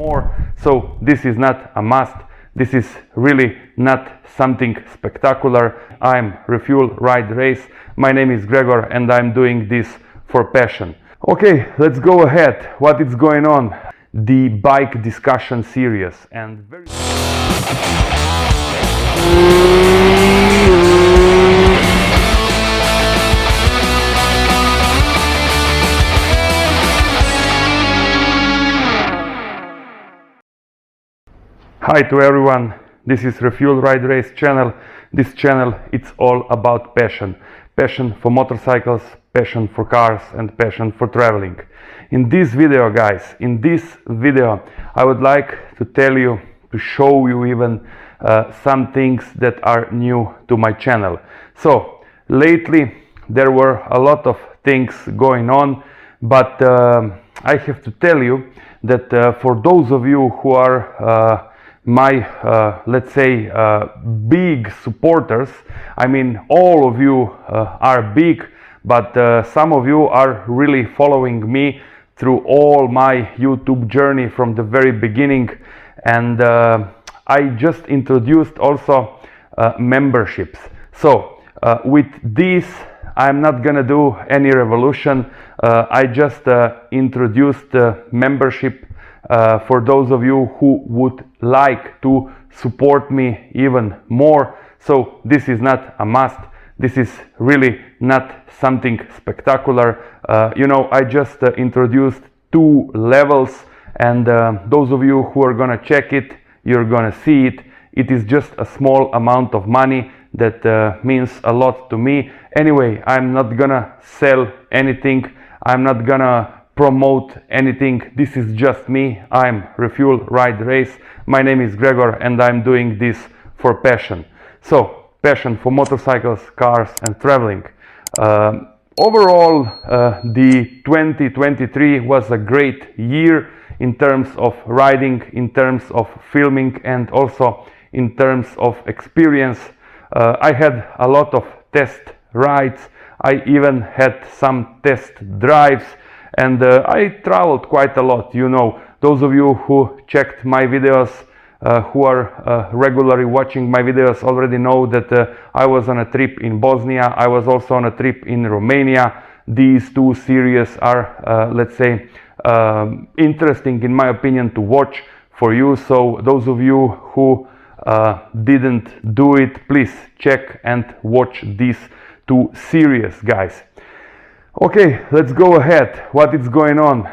more. So this is not a must. This is really not something spectacular. I'm Refuel Ride Race. My name is Gregor and I'm doing this for passion. Okay, let's go ahead. What is going on? The bike discussion series and very Hi to everyone, this is Refuel Ride Race channel. This channel, it's all about passion. Passion for motorcycles, passion for cars and passion for traveling. In this video guys, I would like to tell you, to show you even some things that are new to my channel. So lately there were a lot of things going on, but I have to tell you that for those of you who are my let's say big supporters, I mean all of you are big, but some of you are really following me through all my YouTube journey from the very beginning, and I just introduced also memberships. So with this I'm not gonna do any revolution. I just introduced membership for those of you who would like to support me even more. So this is not a must. This is really not something spectacular. You know, I just introduced 2 levels, and those of you who are gonna check it, you're gonna see it. It is just a small amount of money that means a lot to me. Anyway, I'm not gonna sell anything. I'm not gonna promote anything. This is just me. I'm Refuel Ride Race. My name is Gregor and I'm doing this for passion. So passion for motorcycles, cars and traveling. Overall, the 2023 was a great year in terms of riding, in terms of filming and also in terms of experience. I had a lot of test rides. I even had some test drives. And I traveled quite a lot, you know. Those of you who checked my videos, who are regularly watching my videos, already know that I was on a trip in Bosnia. I was also on a trip in Romania. These 2 series are, let's say, interesting in my opinion to watch for you. So those of you who didn't do it, please check and watch these 2 series, guys. Okay, let's go ahead. What is going on?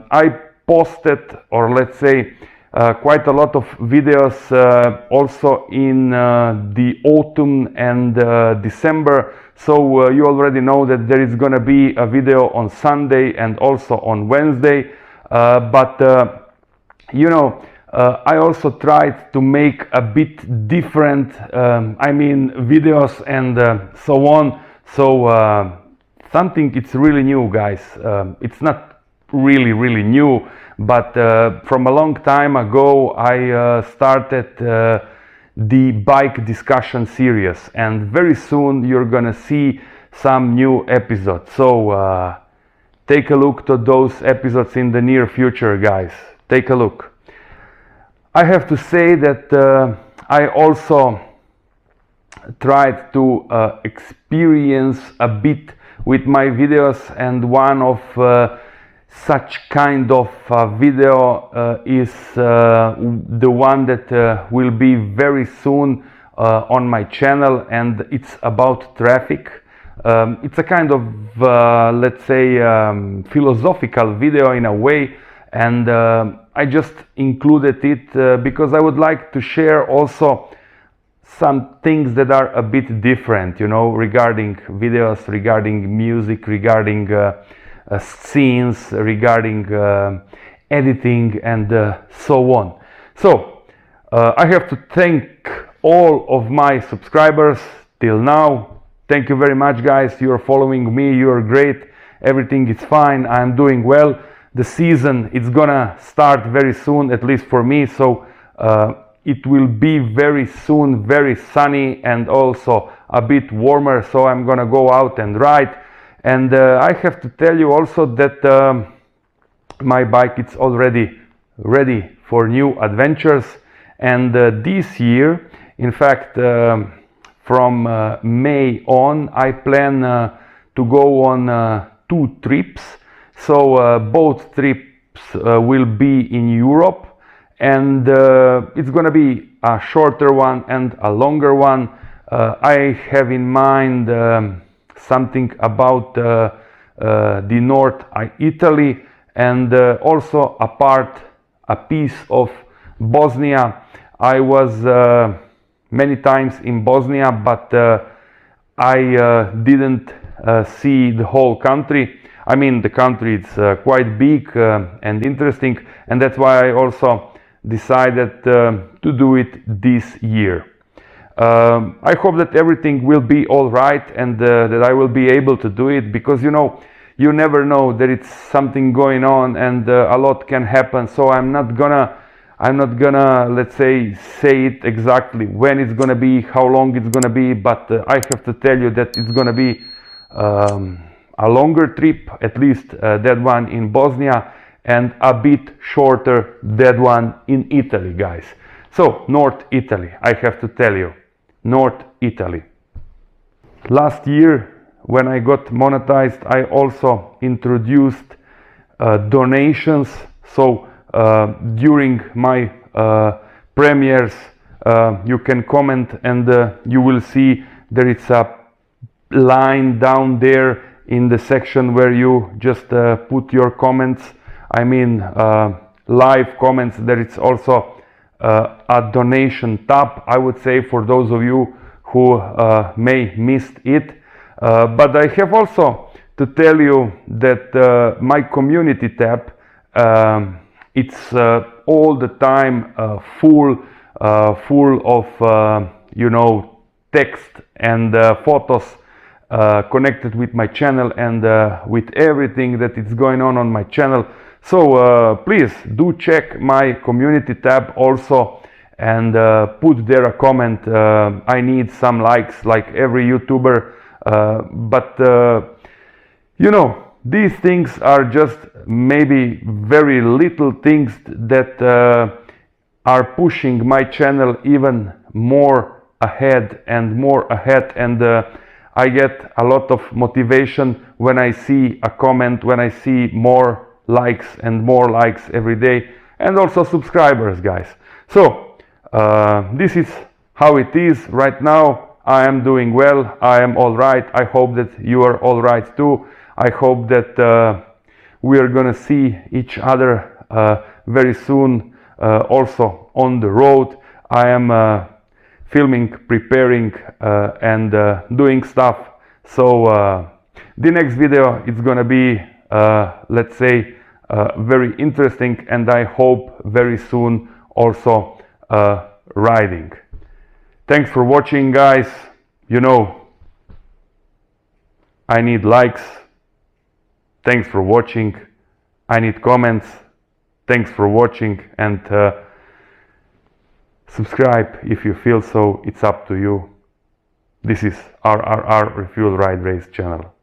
I posted, or let's say, quite a lot of videos also in the autumn and December. So you already know that there is gonna be a video on Sunday and also on Wednesday. You know, I also tried to make a bit different, I mean, videos and so on. So something it's really new, guys. It's not really new, but from a long time ago I started the bike discussion series, and very soon you're gonna see some new episodes. So take a look to those episodes in the near future, guys. Take a look. I have to say that I also tried to experience a bit with my videos, and one of such kind of video is the one that will be very soon on my channel, and it's about traffic. It's a kind of let's say philosophical video in a way, and I just included it because I would like to share also some things that are a bit different, you know, regarding videos, regarding music, regarding scenes, regarding editing and so on. So I have to thank all of my subscribers till now. Thank you very much, guys. You're following me, you're great, everything is fine, I'm doing well. The season is gonna start very soon, at least for me, so it will be very soon very sunny and also a bit warmer, so I'm gonna go out and ride. And I have to tell you also that my bike is already ready for new adventures. And this year, in fact, from May on, I plan to go on 2 trips. So both trips will be in Europe, and it's gonna be a shorter one and a longer one. I have in mind something about the North Italy, and also a piece of Bosnia. I was many times in Bosnia, but I didn't see the whole country. I mean, the country is quite big and interesting, and that's why I also decided to do it this year. I hope that everything will be all right, and that I will be able to do it, because you know, you never know, there is something going on, and a lot can happen. So I'm not gonna, let's say it exactly when it's gonna be, how long it's gonna be, but I have to tell you that it's gonna be a longer trip, at least that one in Bosnia, and a bit shorter that one in Italy, guys. So North Italy, I have to tell you, North Italy. Last year, when I got monetized, I also introduced donations. So during my premieres, you can comment, and you will see there is a line down there in the section where you just put your comments. I mean, live comments. There is also a donation tab, I would say, for those of you who may missed it. But I have also to tell you that my community tab, it's all the time full of you know, text and photos connected with my channel, and with everything that is going on my channel. So please do check my community tab also, and put there a comment. I need some likes like every YouTuber, but you know, these things are just maybe very little things that are pushing my channel even more ahead and more ahead, and I get a lot of motivation when I see a comment, when I see more likes and more likes every day, and also subscribers, guys. So this is how it is right now. I am doing well, I am all right. I hope that you are all right too. I hope that we are gonna see each other very soon, also on the road. I am filming, preparing, and doing stuff. So the next video is gonna be, let's say, very interesting, and I hope very soon also riding. Thanks for watching, guys. You know, I need likes. Thanks for watching. I need comments. Thanks for watching, and subscribe if you feel so. It's up to you. This is RRR Refuel Ride Race channel.